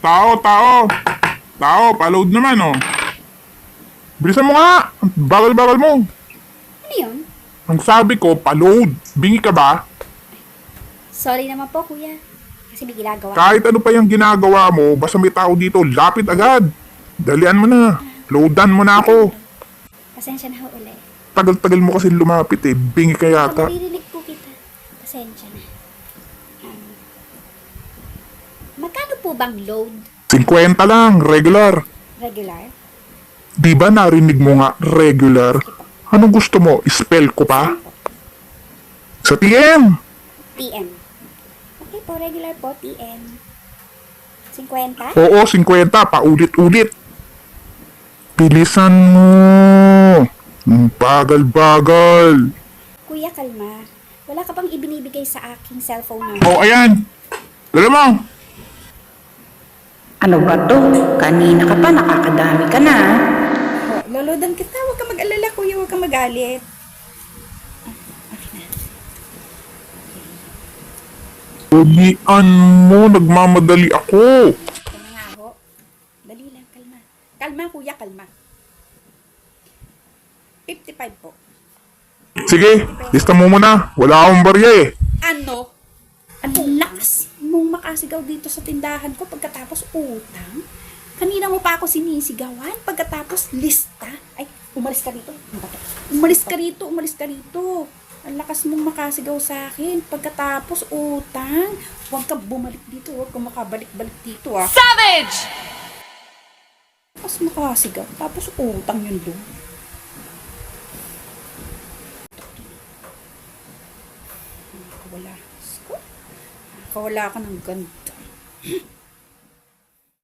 Tao! Tao, paload naman oh. Bilisan mo nga! Ang bagal-bagal mo. Ano yun? Ang sabi ko, paload. Bingi ka ba? Sorry naman po, kuya. Kasi may ginagawa. Kahit ano pa yung ginagawa mo, basta may tao dito, lapit agad. Dalian mo na. Loadan mo na ako. Pasensya na ho ulit. Tagal-tagal mo kasi lumapit eh. Bingi ka yata. Maririnig po kita. Pasensya na. Magkano po bang load? 50 lang, regular. Regular? Di ba narinig mo nga, regular? Anong gusto mo? Spell ko pa? Sa TM. TM. Okay po, regular po, TM. 50? Oo, 50. Paulit-ulit. Bilisan mo. Ang bagal-bagal. Kuya, kalma. Wala ka pang ibinibigay sa aking cellphone number. Oh, ayan. Dala mo. Ano ba to? Kanina ka pa, nakakadami ka na. Lolodan kita. Huwag ka mag-alala, kuya. Huwag ka magalit. Dalian mo. Nagmamadali ako. Ito na nga ho. Dali lang, kalma. Kalma, kuya, kalma. 55 po. Sige, lista mo muna. Wala akong barya eh. Ano? Ang lakas mong makasigaw dito sa tindahan ko pagkatapos utang? Kanina mo pa ako sinisigawan pagkatapos lista? Ay, umalis ka rito. Umalis ka rito. Ang lakas mong makasigaw sa akin pagkatapos utang. Huwag ka bumalik dito. Huwag ka makabalik-balik dito ah. Savage! Tapos makasigaw. Tapos utang yun doon. Nakawala. Nakawala ka ng ganda.